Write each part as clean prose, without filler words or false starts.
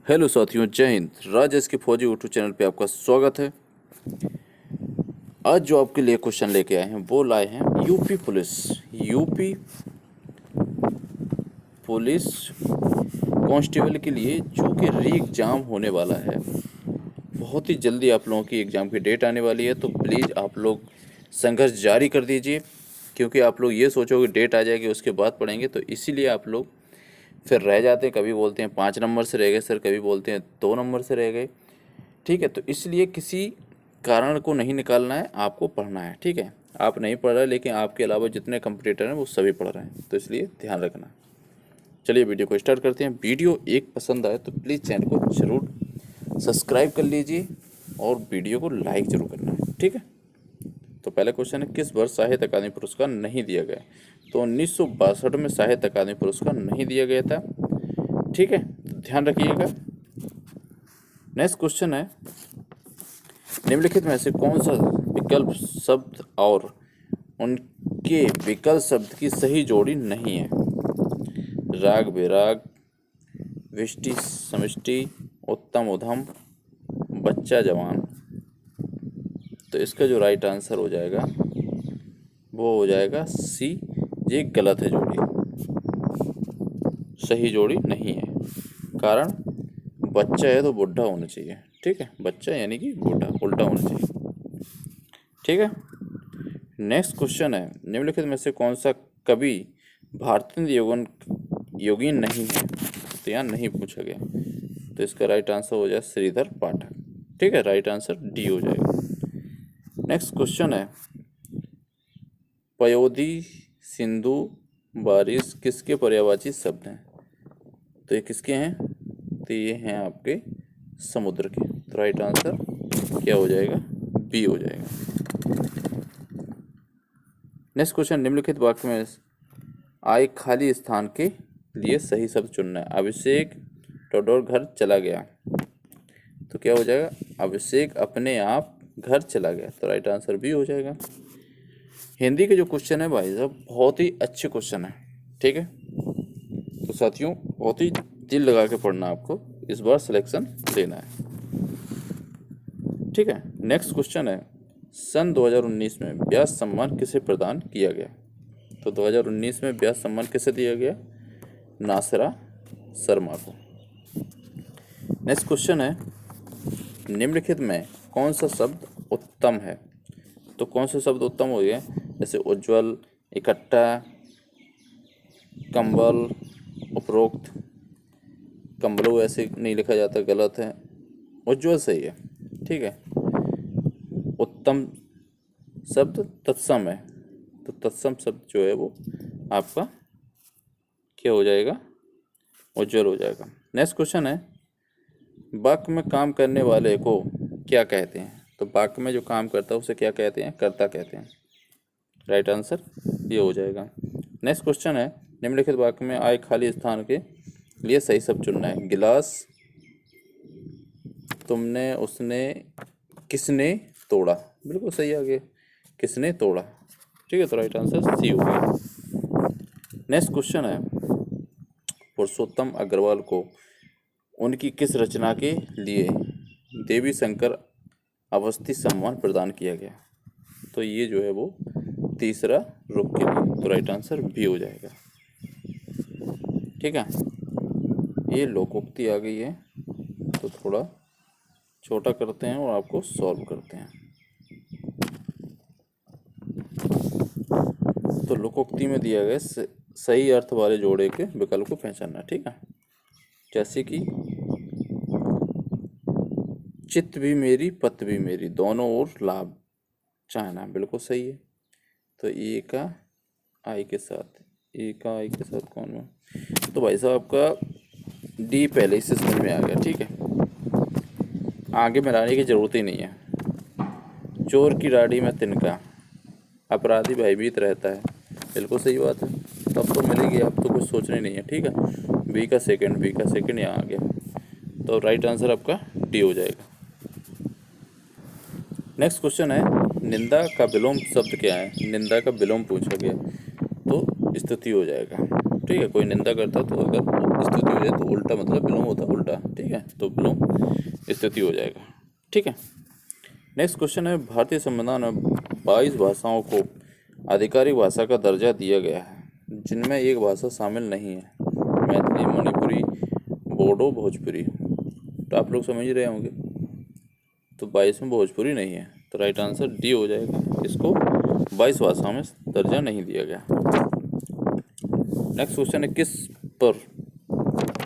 Hello साथियों, जय हिंद। राजेश की फौजी यूट्यूब चैनल पे आपका स्वागत है। आज जो आपके लिए क्वेश्चन लेके आए हैं वो लाए हैं यूपी पुलिस कांस्टेबल के लिए, जो कि री एग्ज़ाम होने वाला है। बहुत ही जल्दी आप लोगों की एग्ज़ाम की डेट आने वाली है, तो प्लीज़ आप लोग संघर्ष जारी कर दीजिए, क्योंकि आप लोग ये सोचोगे डेट आ जाएगी उसके बाद पढ़ेंगे, तो इसीलिए आप लोग फिर रह जाते हैं। कभी बोलते हैं 5 नंबर से रह गए सर, कभी बोलते हैं 2 नंबर से रह गए। ठीक है, तो इसलिए किसी कारण को नहीं निकालना है, आपको पढ़ना है। ठीक है, आप नहीं पढ़ रहे, लेकिन आपके अलावा जितने कंपटीटर हैं वो सभी पढ़ रहे हैं, तो इसलिए ध्यान रखना। चलिए वीडियो को स्टार्ट करते हैं। वीडियो एक पसंद आए तो प्लीज़ चैनल को ज़रूर सब्सक्राइब कर लीजिए और वीडियो को लाइक ज़रूर करना है। ठीक है, तो पहला क्वेश्चन है, किस वर्ष साहित्य अकादमी पुरस्कार नहीं दिया गया? तो 1962 में साहित्य अकादमी पुरस्कार नहीं दिया गया था। ठीक है, तो ध्यान रखिएगा। नेक्स्ट क्वेश्चन है, निम्नलिखित में से कौन सा विकल्प शब्द और उनके विकल्प शब्द की सही जोड़ी नहीं है? राग बेराग, विष्टि समष्टि, उत्तम उधम, बच्चा जवान। तो इसका जो राइट आंसर हो जाएगा वो हो जाएगा सी। ये गलत है, जोड़ी सही जोड़ी नहीं है। कारण बच्चा है तो बुढ़ा होना चाहिए। ठीक है, बच्चा यानी कि बूढ़ा, उल्टा होना चाहिए। ठीक है, नेक्स्ट क्वेश्चन है, निम्नलिखित में से कौन सा कवि भारतीय योगीन नहीं है? तो यहाँ नहीं पूछा गया, तो इसका राइट आंसर हो जाए श्रीधर पाठक। ठीक है, राइट आंसर डी हो जाएगा। नेक्स्ट क्वेश्चन है, पयोधी, सिंधु, बारिश किसके पर्यायवाची शब्द हैं? तो ये किसके हैं? तो ये हैं आपके समुद्र के। तो राइट आंसर क्या हो जाएगा? बी हो जाएगा। नेक्स्ट क्वेश्चन, निम्नलिखित वाक्य में आए खाली स्थान के लिए सही शब्द चुनना है। अभिषेक टोडोर घर चला गया, तो क्या हो जाएगा? अभिषेक अपने आप घर चला गया। तो राइट आंसर बी हो जाएगा। हिंदी के जो क्वेश्चन है भाई साहब, बहुत ही अच्छे क्वेश्चन है। ठीक है, तो साथियों बहुत ही दिल लगा के पढ़ना, आपको इस बार सिलेक्शन लेना है। ठीक है, नेक्स्ट क्वेश्चन है, सन 2019 में व्यास सम्मान किसे प्रदान किया गया? तो 2019 में व्यास सम्मान किसे दिया गया? नासिरा शर्मा को। नेक्स्ट क्वेश्चन है, निम्नलिखित में कौन सा शब्द उत्तम है? तो कौन सा शब्द उत्तम हो गया? जैसे उज्ज्वल, इकट्ठा, कंबल, उपरोक्त। कंबलों ऐसे नहीं लिखा जाता, गलत है। उज्ज्वल सही है। ठीक है, उत्तम शब्द तत्सम है, तो तत्सम शब्द जो है वो आपका क्या हो जाएगा? उज्ज्वल हो जाएगा। नेक्स्ट क्वेश्चन है, वाक्य में काम करने वाले को क्या कहते हैं? तो वाक्य में जो काम करता है उसे क्या कहते हैं? कर्ता कहते हैं। राइट आंसर ये हो जाएगा। नेक्स्ट क्वेश्चन है, निम्नलिखित वाक्य में आए खाली स्थान के लिए सही शब्द चुनना है। गिलास, तुमने, उसने, किसने तोड़ा। बिल्कुल सही आ गया, किसने तोड़ा। ठीक है, तो राइट आंसर सी हो गया। नेक्स्ट क्वेश्चन है, पुरुषोत्तम अग्रवाल को उनकी किस रचना के लिए देवी शंकर अवस्थी सम्मान प्रदान किया गया? तो ये जो है वो तीसरा रुख के लिए। तो राइट आंसर बी हो जाएगा। ठीक है, ये लोकोक्ति आ गई है, तो थोड़ा छोटा करते हैं और आपको सॉल्व करते हैं। तो लोकोक्ति में दिया गया सही अर्थ वाले जोड़े के विकल्प को पहचानना। ठीक है, जैसे कि चित्त भी मेरी, पत भी मेरी, दोनों ओर लाभ चाहना। बिल्कुल सही है। तो ए का आई के साथ, ए का आई के साथ कौन है? तो भाई साहब आपका डी पहले से समझ में आ गया। ठीक है, आगे मिलाने की ज़रूरत ही नहीं है। चोर की राड़ी में तिनका, अपराधी भयभीत रहता है। बिल्कुल सही बात है, तब तो मिलेगी, अब तो कुछ सोचना ही नहीं है। ठीक है, बी का सेकंड यहाँ आ गया, तो राइट आंसर आपका डी हो जाएगा। नेक्स्ट क्वेश्चन है, निंदा का विलोम शब्द क्या है? निंदा का विलोम पूछा गया, तो स्तुति हो जाएगा। ठीक है, कोई निंदा करता तो अगर स्थिति हो जाए तो उल्टा मतलब विलोम होता है उल्टा, ठीक है, तो विलोम स्थिति हो जाएगा, ठीक है। नेक्स्ट क्वेश्चन है, भारतीय संविधान में 22 भाषाओं को आधिकारिक भाषा का दर्जा दिया गया है, जिनमें एक भाषा शामिल नहीं है, मैथिली, मणिपुरी, बोडो, भोजपुरी। तो आप लोग समझ ही रहे होंगे, तो 22 में भोजपुरी नहीं है, तो राइट आंसर डी हो जाएगा, इसको 22 भाषाओं में दर्जा नहीं दिया गया। नेक्स्ट क्वेश्चन है,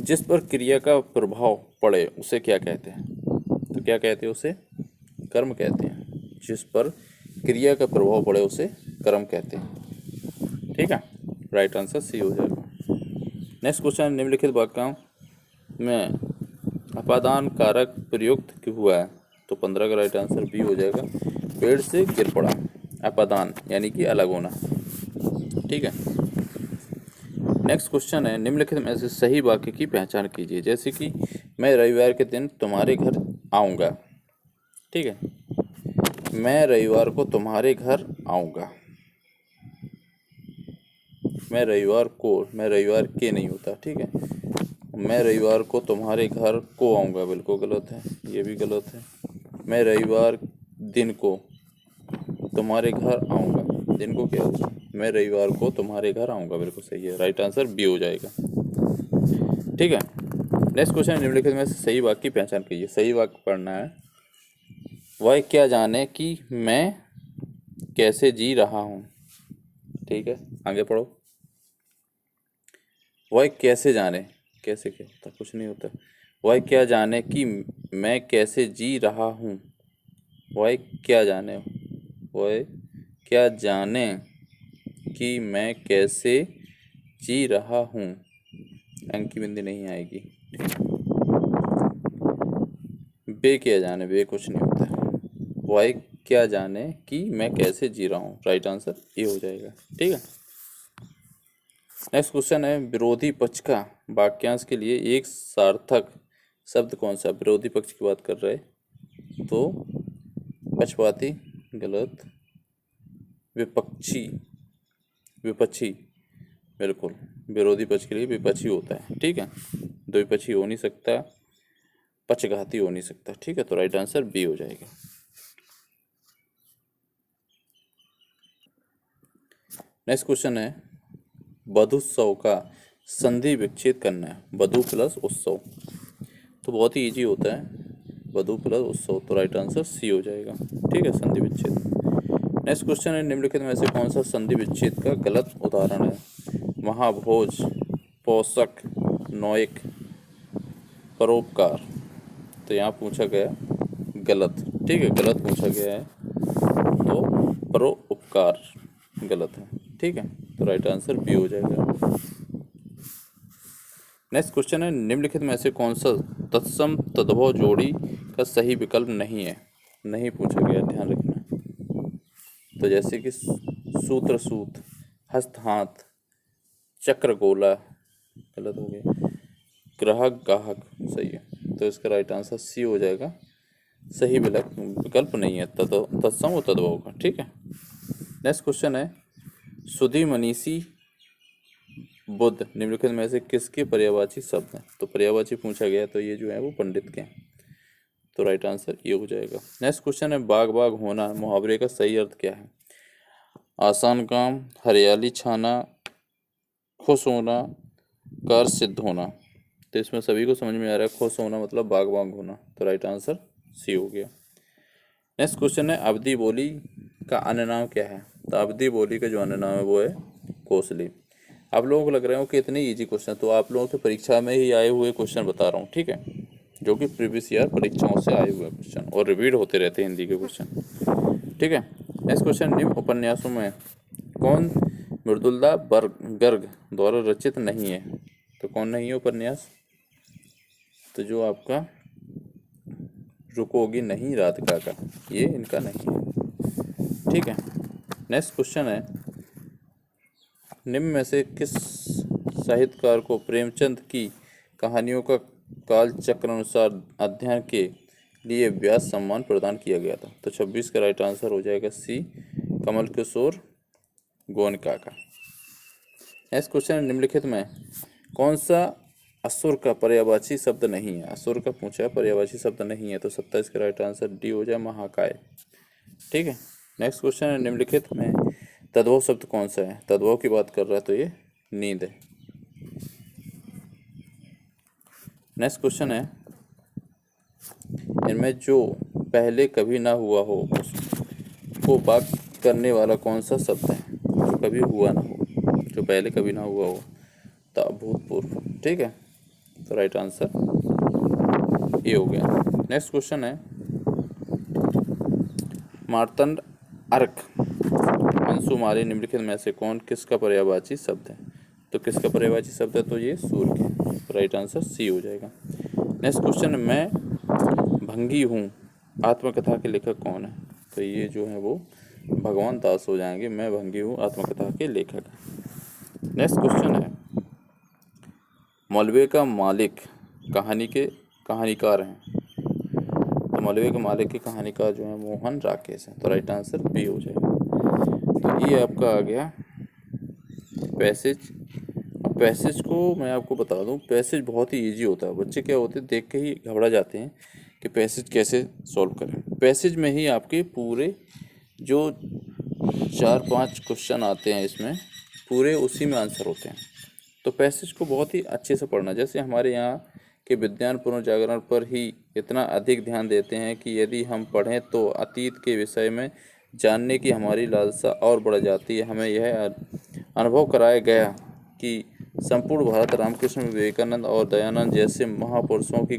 जिस पर क्रिया का प्रभाव पड़े उसे क्या कहते हैं? तो क्या कहते हैं उसे? कर्म कहते हैं। जिस पर क्रिया का प्रभाव पड़े उसे कर्म कहते हैं, ठीक है, राइट आंसर सी हो जाएगा। नेक्स्ट क्वेश्चन, निम्नलिखित वाक्यों में अपादान कारक प्रयुक्त क्यों हुआ है? तो 15 का राइट आंसर बी हो जाएगा, पेड़ से गिर पड़ा। अपादान यानी कि अलग होना, ठीक है। नेक्स्ट क्वेश्चन है, निम्नलिखित में से सही वाक्य की पहचान कीजिए। जैसे कि मैं रविवार के दिन तुम्हारे घर आऊँगा, ठीक है, मैं रविवार को तुम्हारे घर आऊँगा। मैं रविवार के नहीं होता, ठीक है, मैं रविवार को तुम्हारे घर को आऊँगा, बिल्कुल गलत है, ये भी गलत है। मैं रविवार दिन को तुम्हारे घर आऊँगा, दिन को क्या होगा? मैं रविवार को तुम्हारे घर आऊँगा, बिल्कुल सही है, राइट आंसर बी हो जाएगा, ठीक है। नेक्स्ट क्वेश्चन, निम्नलिखित में से सही वाक्य की पहचान कीजिए। सही वाक्य पढ़ना है, वह क्या जाने कि मैं कैसे जी रहा हूँ, ठीक है, आगे पढ़ो। वह कैसे जाने, कैसे क्या होता, कुछ नहीं होता। वह क्या जाने कि मैं कैसे जी रहा हूँ, वह क्या जाने, वह क्या जाने कि मैं कैसे जी रहा हूँ, अंक की बिंदी नहीं आएगी, बे क्या जाने, बे कुछ नहीं होता है। वह क्या जाने कि मैं कैसे जी रहा हूँ, राइट आंसर ये हो जाएगा, ठीक है। नेक्स्ट क्वेश्चन है, विरोधी पक्ष का वाक्यांश के लिए एक सार्थक शब्द कौन सा? विरोधी पक्ष की बात कर रहे तो पक्षपाती गलत, विपक्षी बिल्कुल, विरोधी पक्ष के लिए विपक्षी होता है, ठीक है, द्विपक्षी हो नहीं सकता, पक्षघाती हो नहीं सकता, ठीक है, तो राइट आंसर बी हो जाएगा। नेक्स्ट क्वेश्चन है, वधुत्सव का संधि विच्छेद करना है, वधु प्लस उत्सव, तो बहुत ही इजी होता है, वधु प्लस उत्सव, तो राइट आंसर सी हो जाएगा, ठीक है, संधि विच्छेद। नेक्स्ट क्वेश्चन है, निम्नलिखित में से कौन सा संधि विच्छेद का गलत उदाहरण है? महाभोज, पोषक, नौयिक, परोपकार। तो यहाँ पूछा गया गलत, ठीक है, गलत पूछा गया है, तो परोपकार गलत है, ठीक है, तो राइट आंसर बी हो जाएगा। नेक्स्ट क्वेश्चन है, निम्नलिखित में से कौन सा तत्सम तद्भव जोड़ी का सही विकल्प नहीं है? नहीं पूछा गया, ध्यान रखना। तो जैसे कि सूत्र सूत, हस्त हाथ, चक्र गोला गलत हो गया, ग्राहक गाहक सही है, तो इसका राइट आंसर सी हो जाएगा, सही विकल्प नहीं है तत्सम और तद्भव का, ठीक है। नेक्स्ट क्वेश्चन है, सुधि मनीषी बुद्ध निम्नलिखित में से किसके पर्यायवाची शब्द हैं? तो पर्यायवाची पूछा गया, तो ये जो है वो पंडित के हैं, तो राइट आंसर ये हो जाएगा। नेक्स्ट क्वेश्चन है, बाग बाग होना मुहावरे का सही अर्थ क्या है? आसान काम, हरियाली छाना, खुश होना, कार्य सिद्ध होना। तो इसमें सभी को समझ में आ रहा है, खुश होना मतलब बाग बाग होना, तो राइट आंसर सी हो गया। नेक्स्ट क्वेश्चन है, अवधि बोली का अन्य नाम क्या है? तो अवधि बोली का जो अन्य नाम है वो है कोसली। आप लोगों को लग रहे हो कि इतने इजी क्वेश्चन, तो आप लोगों के परीक्षा में ही आए हुए क्वेश्चन बता रहा हूँ, ठीक है, जो कि प्रीवियस ईयर परीक्षाओं से आए हुए क्वेश्चन और रिपीट होते रहते हैं हिंदी के क्वेश्चन, ठीक है। नेक्स्ट क्वेश्चन, निम्न उपन्यासों में कौन मृदुला गर्ग द्वारा रचित नहीं है? तो कौन नहीं है उपन्यास? तो जो आपका रुकोगी नहीं राधिका का, ये इनका नहीं है, ठीक है। नेक्स्ट क्वेश्चन है, निम्न में से किस साहित्यकार को प्रेमचंद की कहानियों का काल चक्र अनुसार अध्ययन के लिए व्यास सम्मान प्रदान किया गया था? तो 26 का राइट आंसर हो जाएगा सी, कमल किशोर गोयनका का। नेक्स्ट क्वेश्चन, निम्नलिखित में कौन सा असुर का पर्यायवाची शब्द नहीं है, असुर का पूछा है, पर्यायवाची शब्द नहीं है, तो 27 का राइट आंसर डी हो जाए, महाकाय। ठीक है। नेक्स्ट क्वेश्चन है, निम्नलिखित में तद्भव शब्द कौन सा है? तद्भव की बात कर रहा है तो ये नींद है। नेक्स्ट क्वेश्चन है, इनमें जो पहले कभी ना हुआ हो उसको बात करने वाला कौन सा शब्द है? जो कभी हुआ ना हो, जो पहले कभी ना हुआ हो, तो अभूतपूर्व। ठीक है, तो राइट आंसर ये हो गया। नेक्स्ट क्वेश्चन है, मार्तंड अर्क अंशुमारी निम्नलिखित में से कौन किसका पर्यायवाची शब्द है? तो किसका पर्यायवाची शब्द है? तो ये सूर्य के, तो राइट आंसर सी हो जाएगा। नेक्स्ट क्वेश्चन है, मैं भंगी हूँ आत्मकथा के लेखक कौन है? तो ये जो है वो भगवान दास हो जाएंगे, मैं भंगी हूँ आत्मकथा के लेखक। नेक्स्ट क्वेश्चन है, मलबे का मालिक कहानी के कहानीकार हैं, तो मलबे के मालिक के कहानीकार जो है मोहन राकेश है, तो राइट आंसर बी हो जाएगा। तो ये आपका आ गया पैसेज। अब पैसेज को मैं आपको बता दूं, पैसेज बहुत ही इजी होता है। बच्चे क्या होते हैं, देख के ही घबरा जाते हैं कि पैसेज कैसे सॉल्व करें। पैसेज में ही आपके पूरे जो 4-5 क्वेश्चन आते हैं इसमें, पूरे उसी में आंसर होते हैं। तो पैसेज को बहुत ही अच्छे से पढ़ना। जैसे हमारे यहाँ के विज्ञान पुनर्जागरण पर ही इतना अधिक ध्यान देते हैं कि यदि हम पढ़ें तो अतीत के विषय में जानने की हमारी लालसा और बढ़ जाती है। हमें यह अनुभव कराया गया कि संपूर्ण भारत रामकृष्ण विवेकानंद और दयानंद जैसे महापुरुषों की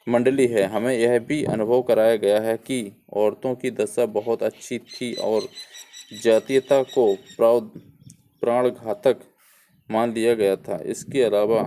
मंडली है। हमें यह भी अनुभव कराया गया है कि औरतों की दशा बहुत अच्छी थी और जातीयता को प्राणघातक मान लिया गया था। इसके अलावा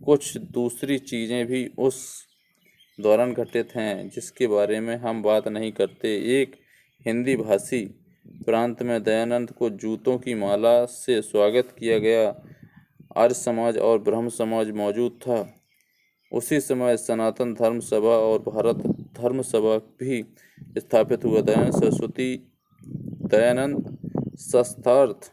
कुछ दूसरी चीज़ें भी उस दौरान घटित हैं जिसके बारे में हम बात नहीं करते। एक हिंदी भाषी प्रांत में दयानंद को जूतों की माला से स्वागत किया गया। आर्य समाज और ब्रह्म समाज मौजूद था। उसी समय सनातन धर्म सभा और भारत धर्म सभा भी स्थापित हुआ। दयानंद शस्त्रार्थ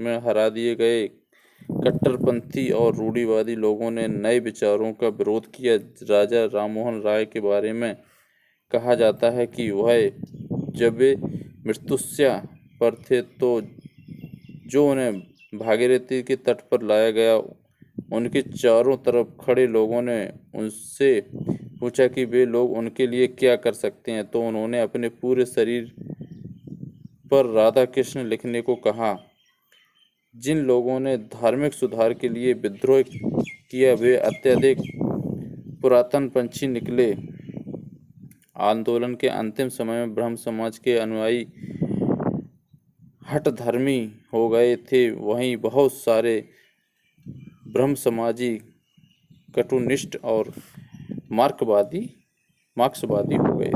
में हरा दिए गए। कट्टरपंथी और रूढ़िवादी लोगों ने नए विचारों का विरोध किया। राजा राममोहन राय के बारे में कहा जाता है कि वह जब वे मृत्युशैया पर थे तो जो उन्हें भागीरथी के तट पर लाया गया, उनके चारों तरफ खड़े लोगों ने उनसे पूछा कि वे लोग उनके लिए क्या कर सकते हैं, तो उन्होंने अपने पूरे शरीर पर राधा कृष्ण लिखने को कहा। जिन लोगों ने धार्मिक सुधार के लिए विद्रोह किया वे अत्यधिक पुरातन पंछी निकले। आंदोलन के अंतिम समय में ब्रह्म समाज के अनुयायी हठधर्मी हो गए थे, वहीं बहुत सारे ब्रह्म समाजी कटुनिष्ठ और मार्क्सवादी हो गए।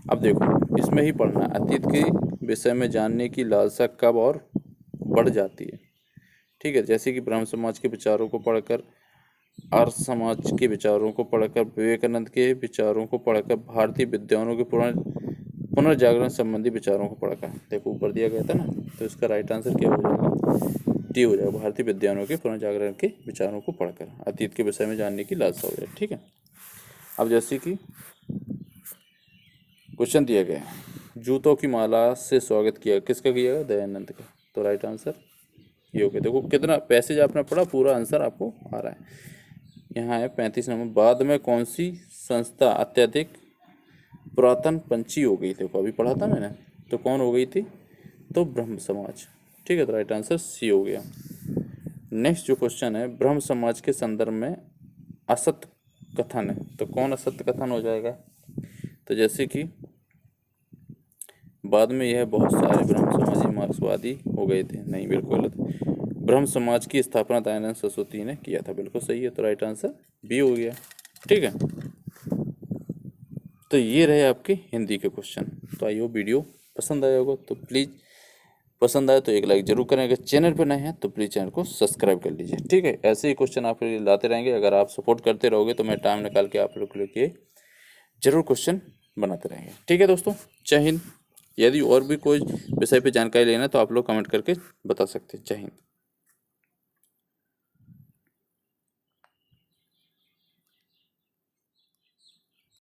अब देखो, इसमें ही पढ़ना, अतीत के विषय में जानने की लालसा कब और बढ़ जाती है। ठीक है, जैसे कि ब्रह्म समाज के विचारों को पढ़कर, आर्य समाज के विचारों को पढ़कर, विवेकानंद के विचारों को पढ़कर, भारतीय विद्वानों के पुनर्जागरण संबंधी विचारों को पढ़कर। देखो ऊपर दिया गया था ना, तो इसका राइट आंसर क्या हो जाएगा? डी हो जाएगा। भारतीय विद्वानों के पुनर्जागरण के विचारों को पढ़कर अतीत के विषय में जानने की लालसा हो जाए। ठीक है। अब जैसे कि क्वेश्चन दिया गया, जूतों की माला से स्वागत किया, किसका किया गया? दयानंद का, तो राइट आंसर ये हो गया। देखो कितना पैसेज आपने पढ़ा, पूरा आंसर आपको आ रहा है। यहाँ है 35 नंबर, बाद में कौन सी संस्था अत्यधिक पुरातन पंछी हो गई? देखो अभी पढ़ा था मैंने, तो कौन हो गई थी? तो ब्रह्म समाज। ठीक है, तो राइट आंसर सी हो गया। नेक्स्ट जो क्वेश्चन है, ब्रह्म समाज के संदर्भ में असत्य कथन है, तो कौन असत्य कथन हो जाएगा? तो जैसे कि बाद में यह बहुत सारे ब्रह्म समाजी मार्क्सवादी हो गए थे, नहीं बिल्कुल गलत। ब्रह्म समाज की स्थापना दयानंद सरस्वती ने किया था, बिल्कुल सही है, तो राइट आंसर बी हो गया। ठीक है, तो ये रहे आपके हिंदी के क्वेश्चन। तो आई होप वीडियो पसंद आया होगा, तो प्लीज़ पसंद आए तो एक लाइक जरूर करें। अगर चैनल पर नए हैं तो प्लीज़ चैनल को सब्सक्राइब कर लीजिए। ठीक है, ऐसे ही क्वेश्चन आपके लिए लाते रहेंगे। अगर आप सपोर्ट करते रहोगे तो मैं टाइम निकाल के आप लोग के लिए जरूर क्वेश्चन बनाते रहेंगे। ठीक है दोस्तों, जय हिंद। यदि और भी कोई विषय पे जानकारी लेना है तो आप लोग कमेंट करके बता सकते हैं। जय हिंद।